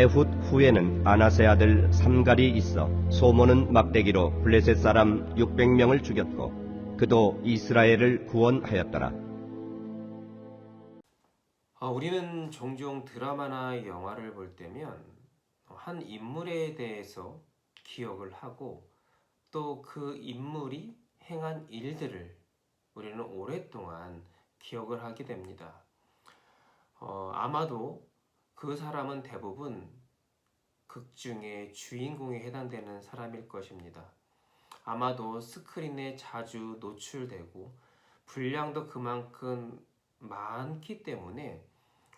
에훗 후에는 아나세 아들 삼갈이 있어 소몬은 막대기로 블레셋 사람 600명을 죽였고 그도 이스라엘을 구원하였더라. 우리는 종종 드라마나 영화를 볼 때면 한 인물에 대해서 기억을 하고 또 그 인물이 행한 일들을 우리는 오랫동안 기억을 하게 됩니다. 아마도 그 사람은 대부분 극 중에 주인공에 해당되는 사람일 것입니다. 아마도 스크린에 자주 노출되고 분량도 그만큼 많기 때문에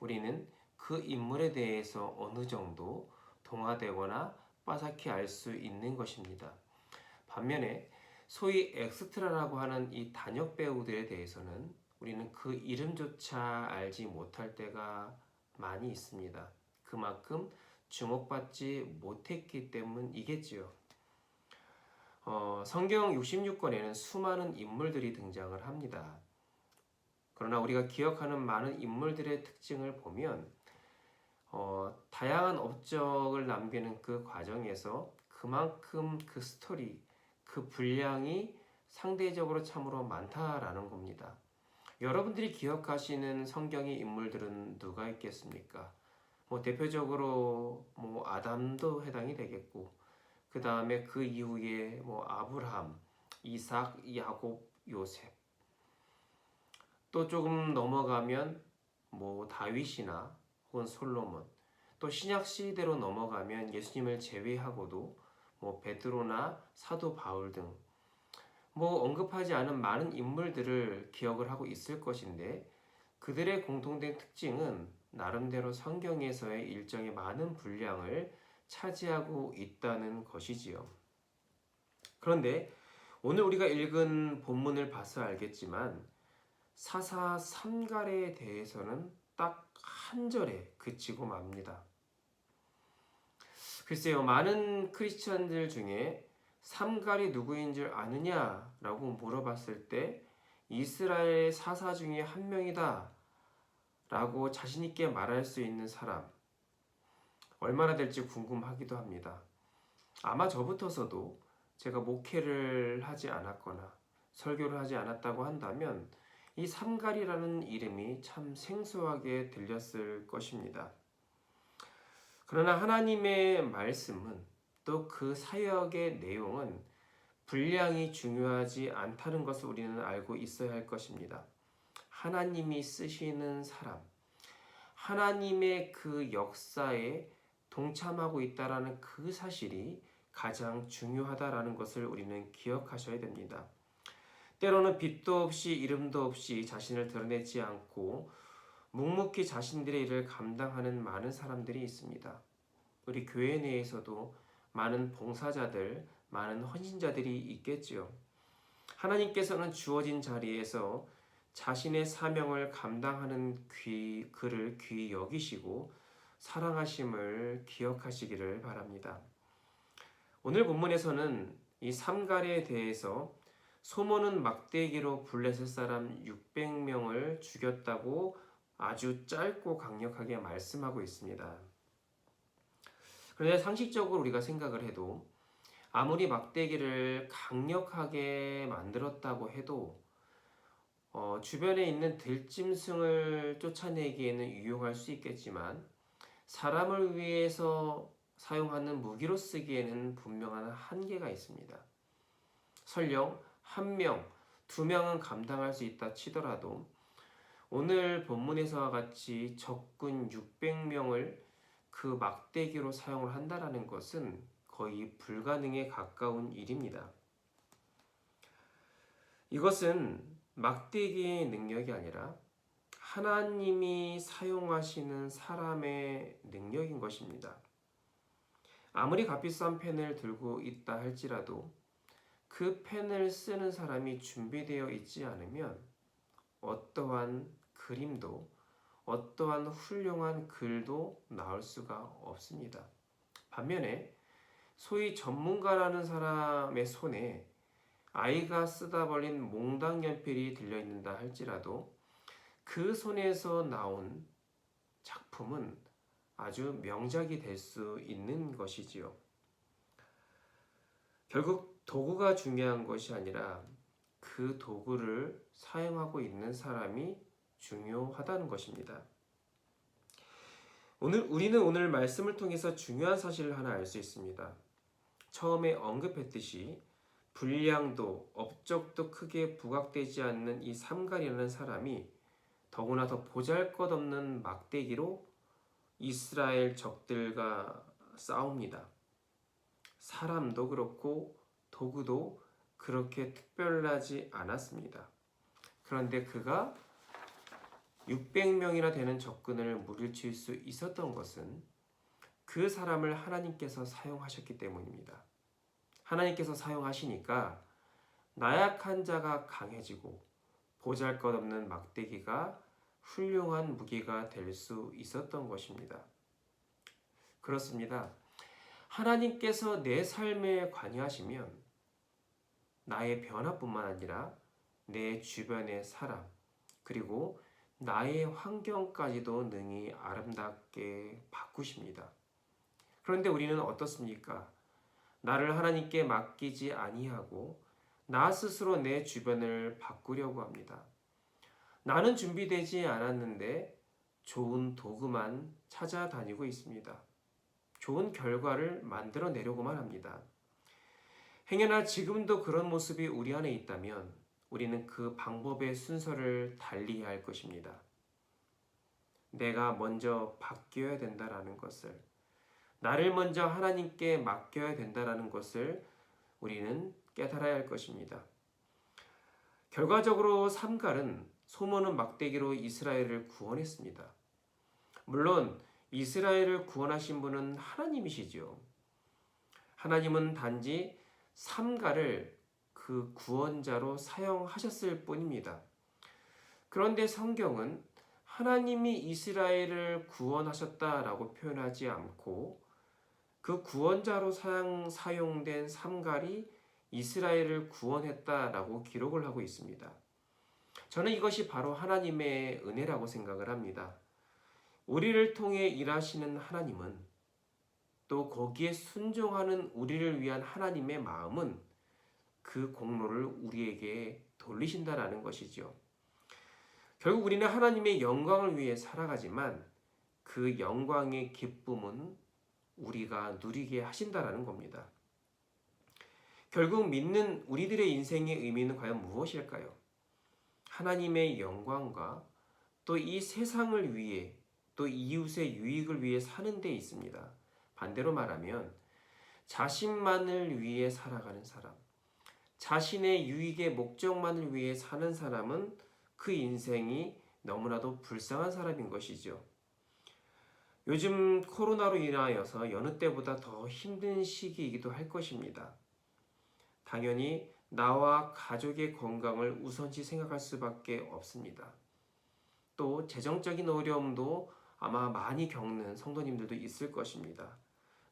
우리는 그 인물에 대해서 어느 정도 동화되거나 빠삭히 알 수 있는 것입니다. 반면에 소위 엑스트라라고 하는 이 단역 배우들에 대해서는 우리는 그 이름조차 알지 못할 때가 많이 있습니다. 그만큼 주목받지 못했기 때문이겠지요. 성경 66권에는 수많은 인물들이 등장을 합니다. 그러나 우리가 기억하는 많은 인물들의 특징을 보면 다양한 업적을 남기는 그 과정에서 그만큼 그 스토리, 그 분량이 상대적으로 참으로 많다라는 겁니다. 여러분들이 기억하시는 성경의 인물들은 누가 있겠습니까? 대표적으로 아담도 해당이 되겠고, 그 다음에 그 이후에 아브라함, 이삭, 야곱, 요셉. 또 조금 넘어가면 다윗이나 혹은 솔로몬. 또 신약 시대로 넘어가면 예수님을 제외하고도 베드로나 사도 바울 등 언급하지 않은 많은 인물들을 기억을 하고 있을 것인데 그들의 공통된 특징은 나름대로 성경에서의 일정의 많은 분량을 차지하고 있다는 것이지요. 그런데 오늘 우리가 읽은 본문을 봐서 알겠지만 사사 삼갈에 대해서는 딱 한 절에 그치고 맙니다. 글쎄요, 많은 크리스천들 중에 삼갈이 누구인 줄 아느냐라고 물어봤을 때 이스라엘 사사 중에 한 명이다 라고 자신있게 말할 수 있는 사람 얼마나 될지 궁금하기도 합니다. 아마 저부터서도 제가 목회를 하지 않았거나 설교를 하지 않았다고 한다면 이 삼갈이라는 이름이 참 생소하게 들렸을 것입니다. 그러나 하나님의 말씀은 또 그 사역의 내용은 분량이 중요하지 않다는 것을 우리는 알고 있어야 할 것입니다. 하나님이 쓰시는 사람, 하나님의 그 역사에 동참하고 있다라는 그 사실이 가장 중요하다라는 것을 우리는 기억하셔야 됩니다. 때로는 빛도 없이 이름도 없이 자신을 드러내지 않고 묵묵히 자신들의 일을 감당하는 많은 사람들이 있습니다. 우리 교회 내에서도 많은 봉사자들, 많은 헌신자들이 있겠지요. 하나님께서는 주어진 자리에서 자신의 사명을 감당하는 그를 귀히 여기시고 사랑하심을 기억하시기를 바랍니다. 오늘 본문에서는 이 삼갈에 대해서 소몬은 막대기로 블레셋 사람 600명을 죽였다고 아주 짧고 강력하게 말씀하고 있습니다. 그런데 상식적으로 우리가 생각을 해도 아무리 막대기를 강력하게 만들었다고 해도 주변에 있는 들짐승을 쫓아내기에는 유용할 수 있겠지만 사람을 위해서 사용하는 무기로 쓰기에는 분명한 한계가 있습니다. 설령 한 명, 두 명은 감당할 수 있다 치더라도 오늘 본문에서와 같이 적군 600명을 그 막대기로 사용을 한다는 것은 거의 불가능에 가까운 일입니다. 이것은 막대기의 능력이 아니라 하나님이 사용하시는 사람의 능력인 것입니다. 아무리 값비싼 펜을 들고 있다 할지라도 그 펜을 쓰는 사람이 준비되어 있지 않으면 어떠한 그림도 어떠한 훌륭한 글도 나올 수가 없습니다. 반면에 소위 전문가라는 사람의 손에 아이가 쓰다 벌린 몽당 연필이 들려있는다 할지라도 그 손에서 나온 작품은 아주 명작이 될 수 있는 것이지요. 결국 도구가 중요한 것이 아니라 그 도구를 사용하고 있는 사람이 중요하다는 것입니다. 우리는 오늘 말씀을 통해서 중요한 사실을 하나 알 수 있습니다. 처음에 언급했듯이 분량도 업적도 크게 부각되지 않는 이 삼갈이라는 사람이 더구나 더 보잘것없는 막대기로 이스라엘 적들과 싸웁니다. 사람도 그렇고 도구도 그렇게 특별하지 않았습니다. 그런데 그가 600명이나 되는 적군을 물리칠 수 있었던 것은 그 사람을 하나님께서 사용하셨기 때문입니다. 하나님께서 사용하시니까 나약한 자가 강해지고 보잘것없는 막대기가 훌륭한 무기가 될 수 있었던 것입니다. 그렇습니다. 하나님께서 내 삶에 관여하시면 나의 변화뿐만 아니라 내 주변의 사람 그리고 나의 환경까지도 능히 아름답게 바꾸십니다. 그런데 우리는 어떻습니까? 나를 하나님께 맡기지 아니하고 나 스스로 내 주변을 바꾸려고 합니다. 나는 준비되지 않았는데 좋은 도구만 찾아다니고 있습니다. 좋은 결과를 만들어내려고만 합니다. 행여나 지금도 그런 모습이 우리 안에 있다면 우리는 그 방법의 순서를 달리해야 할 것입니다. 내가 먼저 바뀌어야 된다라는 것을, 나를 먼저 하나님께 맡겨야 된다라는 것을 우리는 깨달아야 할 것입니다. 결과적으로 삼갈은 소모는 막대기로 이스라엘을 구원했습니다. 물론 이스라엘을 구원하신 분은 하나님이시죠. 하나님은 단지 삼갈을 그 구원자로 사용하셨을 뿐입니다. 그런데 성경은 하나님이 이스라엘을 구원하셨다라고 표현하지 않고 그 구원자로 사용된 삼갈이 이스라엘을 구원했다라고 기록을 하고 있습니다. 저는 이것이 바로 하나님의 은혜라고 생각을 합니다. 우리를 통해 일하시는 하나님은 또 거기에 순종하는 우리를 위한 하나님의 마음은 그 공로를 우리에게 돌리신다라는 것이죠. 결국 우리는 하나님의 영광을 위해 살아가지만 그 영광의 기쁨은 우리가 누리게 하신다라는 겁니다. 결국 믿는 우리들의 인생의 의미는 과연 무엇일까요? 하나님의 영광과 또 이 세상을 위해 또 이웃의 유익을 위해 사는 데 있습니다. 반대로 말하면 자신만을 위해 살아가는 사람, 자신의 유익의 목적만을 위해 사는 사람은 그 인생이 너무나도 불쌍한 사람인 것이죠. 요즘 코로나로 인하여서 여느 때보다 더 힘든 시기이기도 할 것입니다. 당연히 나와 가족의 건강을 우선시 생각할 수밖에 없습니다. 또 재정적인 어려움도 아마 많이 겪는 성도님들도 있을 것입니다.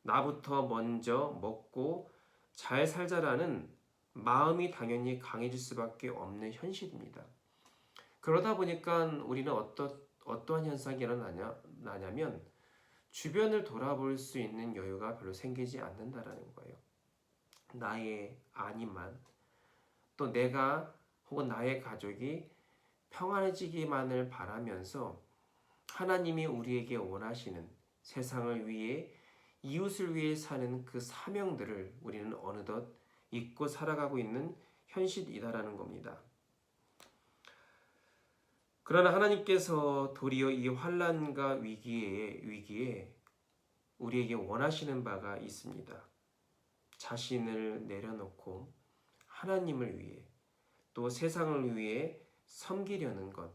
나부터 먼저 먹고 잘 살자라는 마음이 당연히 강해질 수밖에 없는 현실입니다. 그러다 보니까 우리는 어떠한 현상이 일어나냐면 주변을 돌아볼 수 있는 여유가 별로 생기지 않는다라는 거예요. 나의 안위만, 또 내가 혹은 나의 가족이 평안해지기만을 바라면서 하나님이 우리에게 원하시는 세상을 위해 이웃을 위해 사는 그 사명들을 우리는 어느덧 잊고 살아가고 있는 현실이다라는 겁니다. 그러나 하나님께서 도리어 이 환난과 위기에 우리에게 원하시는 바가 있습니다. 자신을 내려놓고 하나님을 위해 또 세상을 위해 섬기려는 것,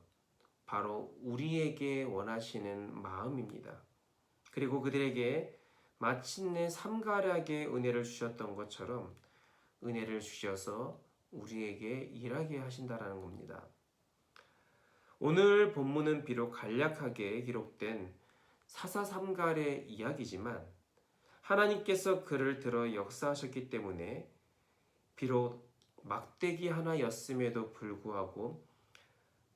바로 우리에게 원하시는 마음입니다. 그리고 그들에게 마침내 삼가락의 은혜를 주셨던 것처럼 은혜를 주셔서 우리에게 일하게 하신다라는 겁니다. 오늘 본문은 비록 간략하게 기록된 사사삼갈의 이야기지만 하나님께서 그를 들어 역사하셨기 때문에 비록 막대기 하나였음에도 불구하고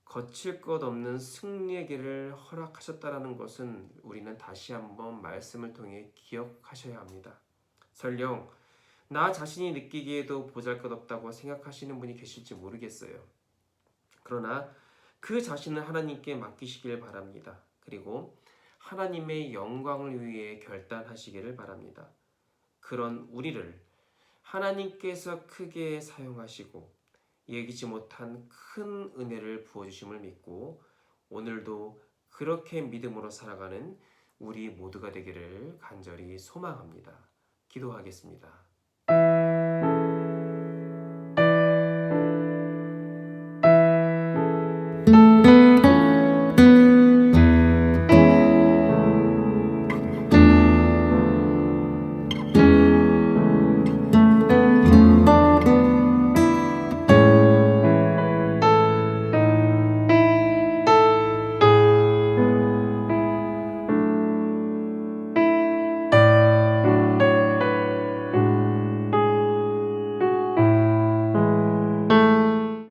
거칠 것 없는 승리의 길을 허락하셨다라는 것은 우리는 다시 한번 말씀을 통해 기억하셔야 합니다. 설령 나 자신이 느끼기에도 보잘것없다고 생각하시는 분이 계실지 모르겠어요. 그러나 그 자신을 하나님께 맡기시길 바랍니다. 그리고 하나님의 영광을 위해 결단하시기를 바랍니다. 그런 우리를 하나님께서 크게 사용하시고 예기치 못한 큰 은혜를 부어주심을 믿고 오늘도 그렇게 믿음으로 살아가는 우리 모두가 되기를 간절히 소망합니다. 기도하겠습니다.